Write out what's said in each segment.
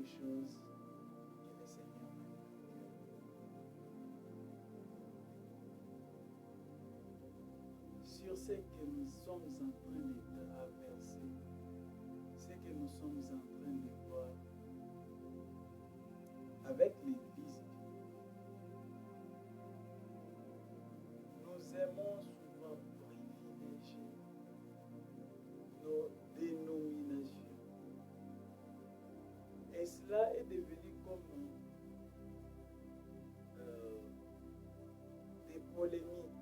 chose que le Seigneur m'a dit. Sur ce que nous sommes en train de traverser, ce que nous sommes en train de voir avec l'Église, nous aimons souvent privilégier nos dénominations. Et cela est devenu comme des polémiques.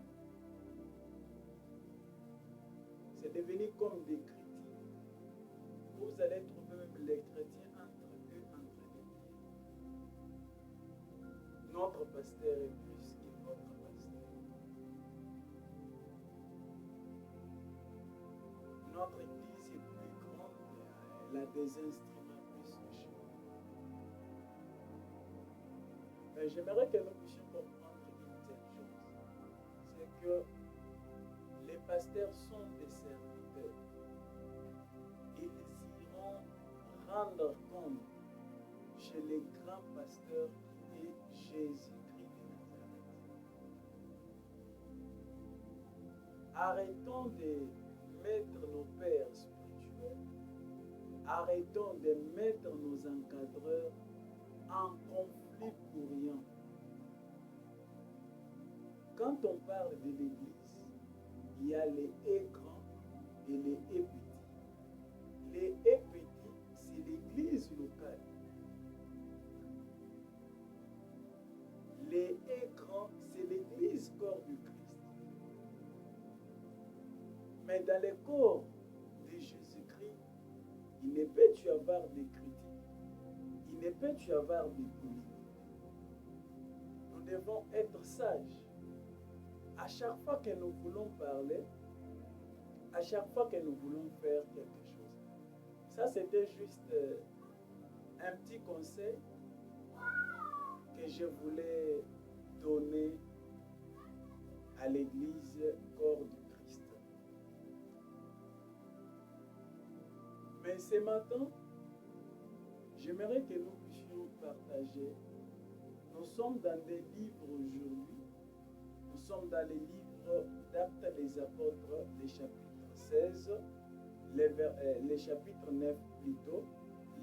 C'est devenu comme des critiques. Vous allez trouver même les chrétiens entre eux en train de dire notre pasteur est plus que votre pasteur. Notre église est plus grande, elle a des instruments plus que chez nous. Mais j'aimerais que nous puissions comprendre une telle chose. C'est que les pasteurs sont des serviteurs. Ils iront rendre compte chez les grands pasteurs qui est Jésus-Christ de Nazareth. Arrêtons de mettre nos pères spirituels, arrêtons de mettre nos encadreurs en conflit pour rien. Quand on parle de l'Église, il y a les haies grands et les haies petits. Les haies petits, c'est l'Église locale. Les haies grands, c'est l'Église corps du Christ. Mais dans le corps de Jésus-Christ, il ne peut y avoir de critiques, il ne peut y avoir de polémiques. Nous devons être sages. À chaque fois que nous voulons parler, à chaque fois que nous voulons faire quelque chose. Ça, c'était juste un petit conseil que je voulais donner à l'Église corps du Christ. Mais ce matin, j'aimerais que nous puissions partager. Nous sommes dans des livres aujourd'hui. Nous sommes dans les livres d'Actes des Apôtres, les chapitres 16, les chapitres 9 plutôt,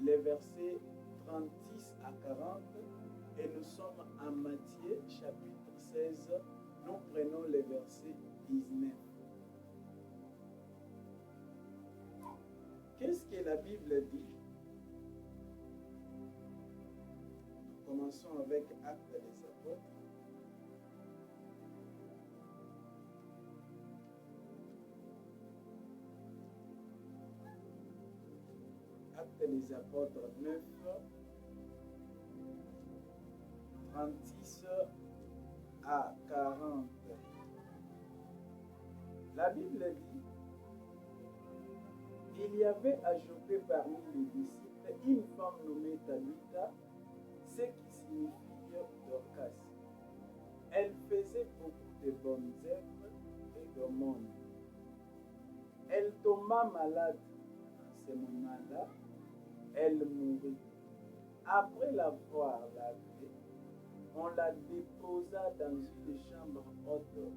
les versets 36 à 40. Et nous sommes en Matthieu, chapitre 16. Nous prenons les versets 19. Qu'est-ce que la Bible dit? Commençons avec Actes des Apôtres. Actes des Apôtres 9, 36 à 40. La Bible dit, il y avait à Joppé parmi les disciples une femme nommée Tabitha, ce qui signifie Dorcas. Elle faisait beaucoup de bonnes œuvres et d'aumônes. Elle tomba malade à ce moment-là, elle mourut. Après l'avoir lavée, on la déposa dans une chambre haute.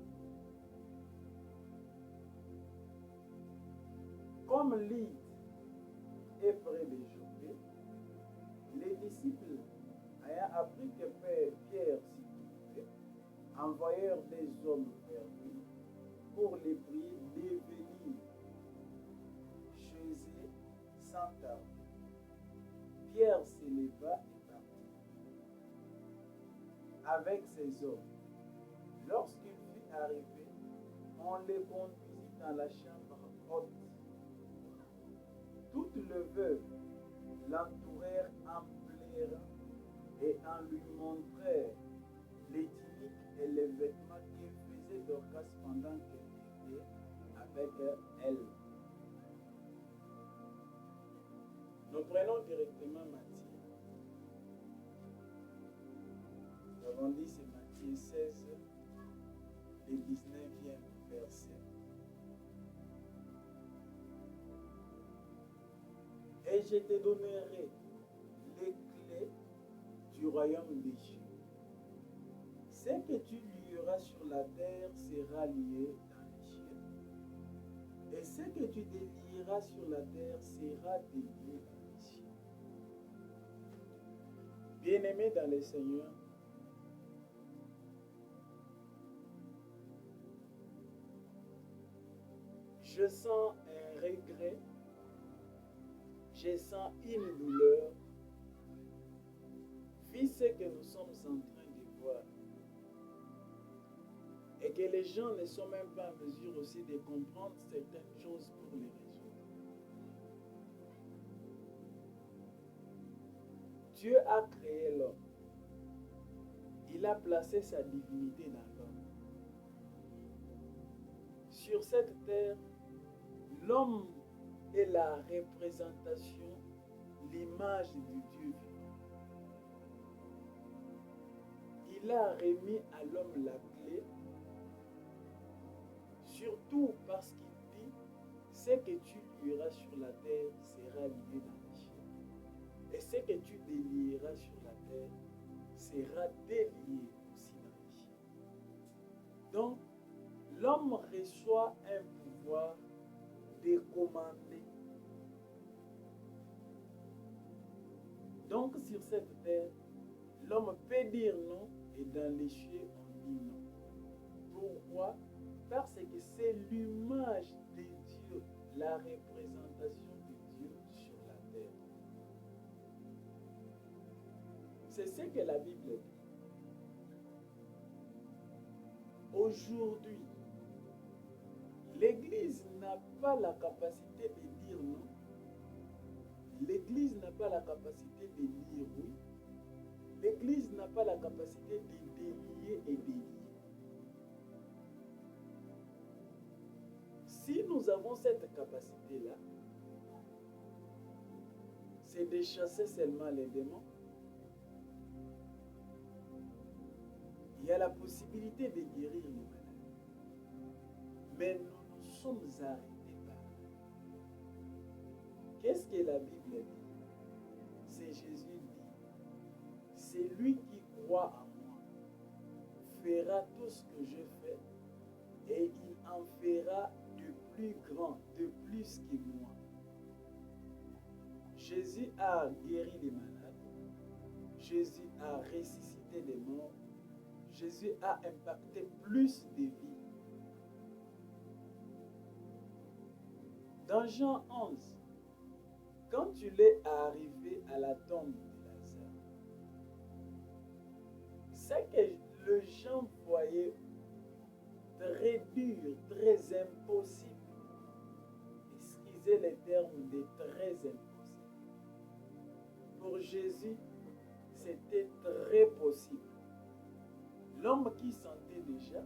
Comme Lydie est près de Joppé, les disciples, ayant appris que Pierre s'y trouvait, envoyèrent des hommes vers lui pour les prier de venir chez eux sans tarder. Pierre s'éleva et partit avec ses hommes. Lorsqu'il fut arrivé, on les conduisit dans la chambre haute. Toutes les veuves l'entourèrent en pleurant et en lui montrèrent les tuniques et les vêtements qu'il faisait Dorcas pendant qu'elle était avec elle. Nous prenons directement Matthieu. Nous avons dit c'est Matthieu 16, le 19e verset. Et je te donnerai les du royaume des cieux. Ce que tu lieras sur la terre sera lié dans les cieux. Et ce que tu délieras sur la terre sera délié dans les cieux. Bien-aimés dans le Seigneur, je sens un regret, je sens une douleur, vu ce que nous sommes en train de voir. Et que les gens ne sont même pas en mesure aussi de comprendre certaines choses pour les résoudre. Dieu a créé l'homme. Il a placé sa divinité dans l'homme. Sur cette terre, l'homme est la représentation, l'image du Dieu vivant. Il a remis à l'homme la clé, surtout parce qu'il dit, ce que tu lieras sur la terre sera lié dans les cieux. Et ce que tu délieras sur la terre sera délié aussi dans les cieux. Donc, l'homme reçoit un pouvoir de commander. Donc, sur cette terre, l'homme peut dire non et dans les cieux, on dit non. Pourquoi? Parce que c'est l'image de Dieu, la représentation de Dieu sur la terre. C'est ce que la Bible dit. Aujourd'hui, l'Église n'a pas la capacité de dire non. L'Église n'a pas la capacité de dire oui. L'Église n'a pas la capacité de délier et délier. Si nous avons cette capacité-là, c'est de chasser seulement les démons. Il y a la possibilité de guérir les malades. Mais nous nous sommes arrêtés par là. Qu'est-ce que la Bible dit? C'est Jésus dit, c'est lui qui croit en moi fera tout ce que je fais et il en fera de plus grand, de plus que moi. Jésus a guéri les malades. Jésus a ressuscité les morts. Jésus a impacté plus de vies. Dans Jean 11, quand tu l'es arrivé à la tombe de Lazare, c'est que les gens voyaient très dur, très impossible. Excusez les termes de très impossible. Pour Jésus, c'était très possible. L'homme qui sentait déjà,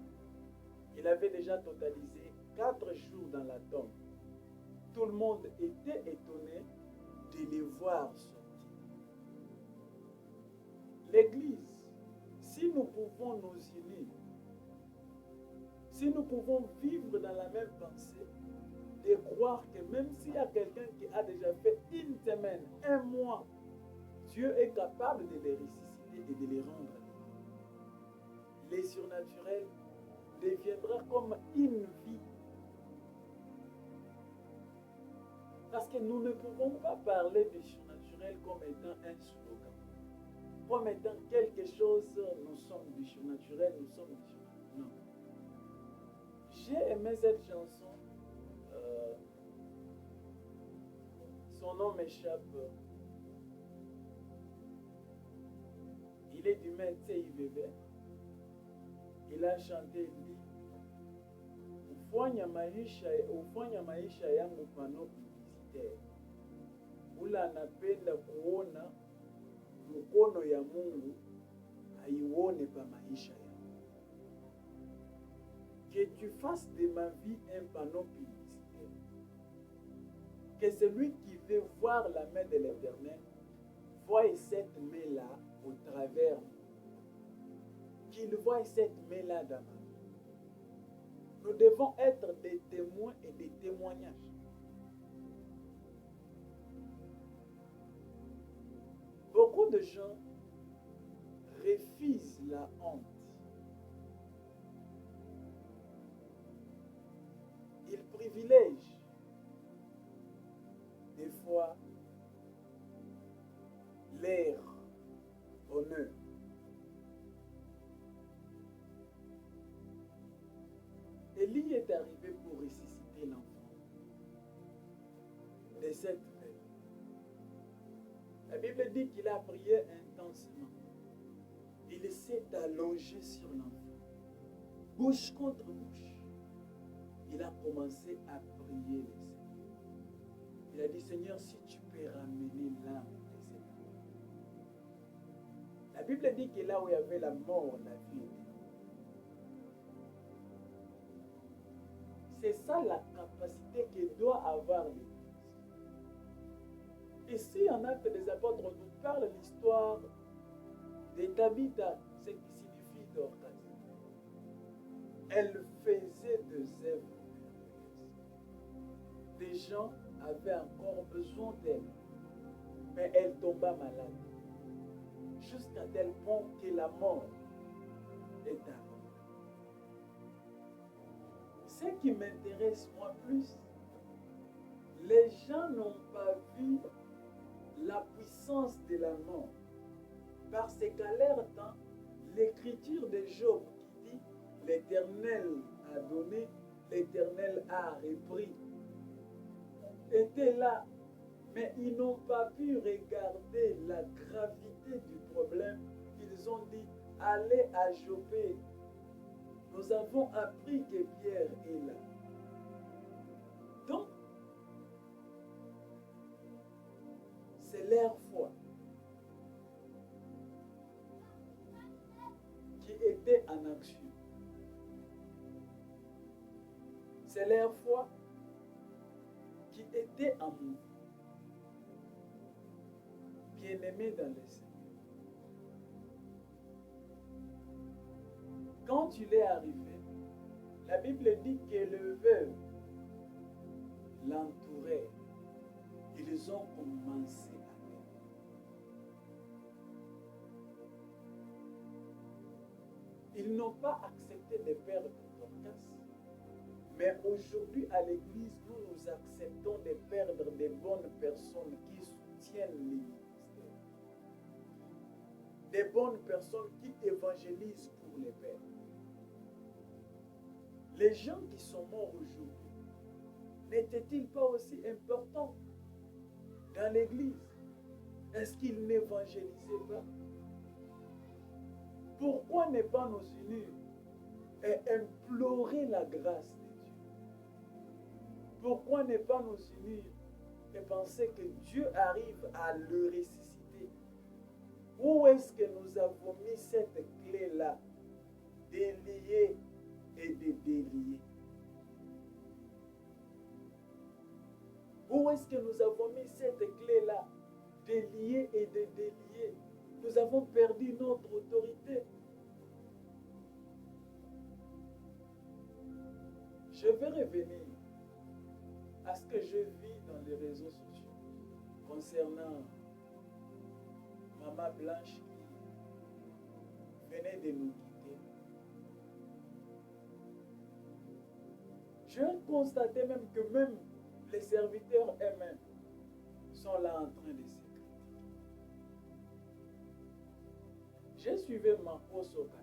il avait déjà totalisé 4 jours dans la tombe. Tout le monde était étonné de les voir sortir. L'Église, si nous pouvons nous unir, si nous pouvons vivre dans la même pensée, de croire que même s'il y a quelqu'un qui a déjà fait une semaine, un mois, Dieu est capable de les ressusciter et de les rendre vivants. Les surnaturels deviendra comme une vie. Parce que nous ne pouvons pas parler du surnaturel comme étant un slogan, comme étant quelque chose, nous sommes du surnaturel, nous sommes du surnaturel. Non. J'ai aimé cette chanson, son nom m'échappe. Il est du maître Bébé. Il a chanté, il dit, ufanya maisha yangu pano publicitaire. Ula anapenda kuona mkono ya Mungu aione pa maisha yangu. Que tu fasses de ma vie un panneau publicitaire. Que celui qui veut voir la main de l'Éternel voie cette main-là au travers. Qu'il voie cette main-là dans ma vie. Nous devons être des témoins et des témoignages. Beaucoup de gens refusent la honte. Ils privilègent des fois leur honneur. Élie est arrivé pour ressusciter l'enfant de cette veille. La Bible dit qu'il a prié intensément. Il s'est allongé sur l'enfant, bouche contre bouche. Il a commencé à prier le Seigneur. Il a dit, Seigneur, si tu peux ramener l'âme de cet enfant. La Bible dit que là où il y avait la mort, la vie était. C'est ça la capacité que doit avoir l'Église. Ici, en Actes des Apôtres, on nous parle l'histoire de Tabitha, ce qui signifie Dorcas. Elle faisait des œuvres merveilleuses. Les gens avaient encore besoin d'elle, mais elle tomba malade, jusqu'à tel point que la mort est arrivée. Ce qui m'intéresse moi plus, les gens n'ont pas vu la puissance de la mort. Parce qu'à leur temps, l'écriture de Job qui dit l'Éternel a donné, l'Éternel a repris, était là. Mais ils n'ont pas pu regarder la gravité du problème. Ils ont dit, allez à Jopé. Nous avons appris que Pierre est là. Donc, c'est leur foi qui était en action. C'est leur foi qui était en mouvement. Bien-aimés dans le Seigneur. Quand il est arrivé, la Bible dit que le veuve l'entourait. Ils ont commencé à l'aimer. Ils n'ont pas accepté de perdre Dorcas. Mais aujourd'hui, à l'Église, nous acceptons de perdre des bonnes personnes qui soutiennent les ministères. Des bonnes personnes qui évangélisent pour les pères. Les gens qui sont morts aujourd'hui, n'étaient-ils pas aussi importants dans l'Église? Est-ce qu'ils n'évangélisaient pas? Pourquoi ne pas nous unir et implorer la grâce de Dieu? Pourquoi ne pas nous unir et penser que Dieu arrive à le ressusciter? Où est-ce que nous avons mis cette clé-là, délier et de délier? Où est-ce que nous avons mis cette clé-là, délier et de délier? Nous avons perdu notre autorité. Je vais revenir à ce que je vis dans les réseaux sociaux concernant Maman Blanche qui venait de nous quitter. Je constatais même que même les serviteurs eux-mêmes sont là en train de se critiquer. J'ai suivi Marco Soka.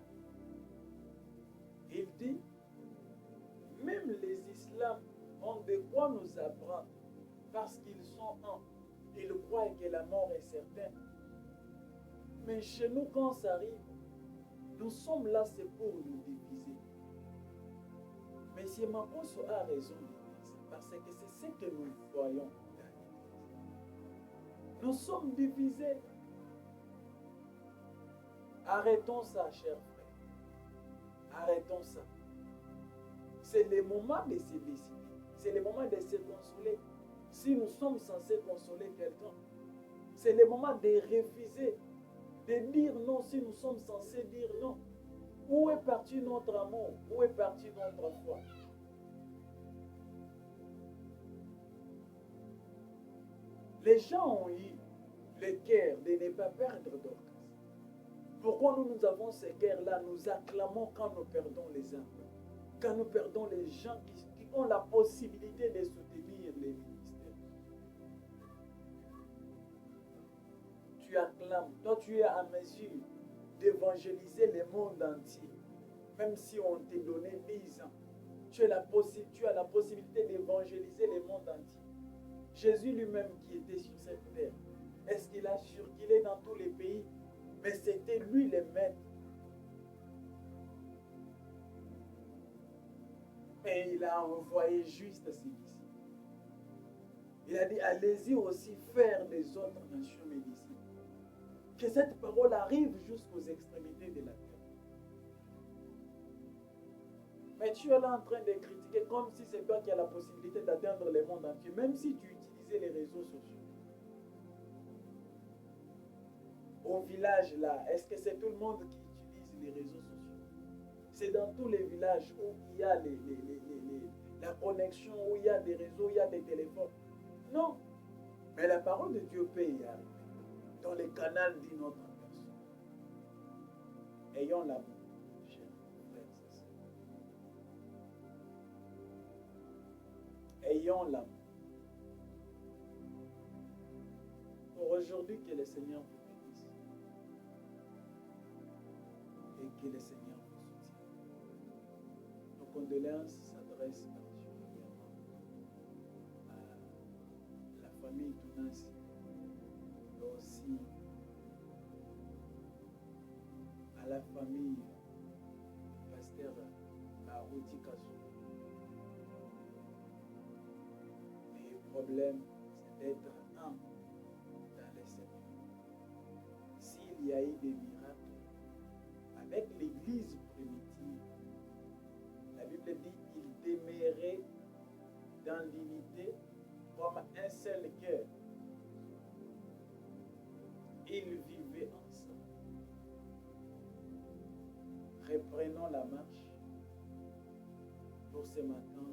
Il dit, même les islams ont de quoi nous apprendre parce qu'ils sont un. Ils croient que la mort est certaine. Mais chez nous, quand ça arrive, nous sommes là, c'est pour nous diviser. Mais si Makoso a raison de dire ça, parce que c'est ce que nous voyons dans l'Église. Nous sommes divisés. Arrêtons ça, chers frères. Arrêtons ça. C'est le moment de se décider. C'est le moment de se consoler. Si nous sommes censés consoler quelqu'un, c'est le moment de refuser, de dire non si nous sommes censés dire non. Où est parti notre amour? Où est parti notre foi? Les gens ont eu le cœur de ne pas perdre Dorcas. Pourquoi nous avons ces guerres-là? Nous acclamons quand nous perdons les âmes. Quand nous perdons les gens qui ont la possibilité de soutenir les ministères. Tu acclames. Toi, tu es à mesure d'évangéliser le monde entier. Même si on t'a donné 10 ans. Tu as la possibilité d'évangéliser le monde entier. Jésus lui-même qui était sur cette terre, est-ce qu'il a circulé dans tous les pays? Mais c'était lui le maître. Et il a envoyé juste ses disciples. Il a dit, allez-y aussi faire des autres nations mes disciples. Que cette parole arrive jusqu'aux extrémités de la terre. Mais tu es là en train de critiquer comme si c'est toi qui as la possibilité d'atteindre le monde entier, même si tu utilisais les réseaux sociaux. Au village là, est-ce que c'est tout le monde qui utilise les réseaux sociaux? C'est dans tous les villages où il y a la connexion, où il y a des réseaux, où il y a des téléphones. Non. Mais la parole de Dieu peut y arriver. Dans les canaux d'une autre personne. Ayons l'amour, chers frères et sœurs. Ayons l'amour. Pour aujourd'hui, que le Seigneur vous bénisse. Et que le Seigneur vous soutienne. Nos condoléances s'adressent particulièrement à la famille Tounasi, mais aussi à la famille du pasteur Aouti Kassou. Mais le problème, c'est d'être un dans le Seigneur. S'il y a eu des miracles avec l'église primitive, la Bible dit qu'il demeurait dans l'unité comme un seul cœur. Ils vivaient ensemble. Reprenons la marche pour ce matin.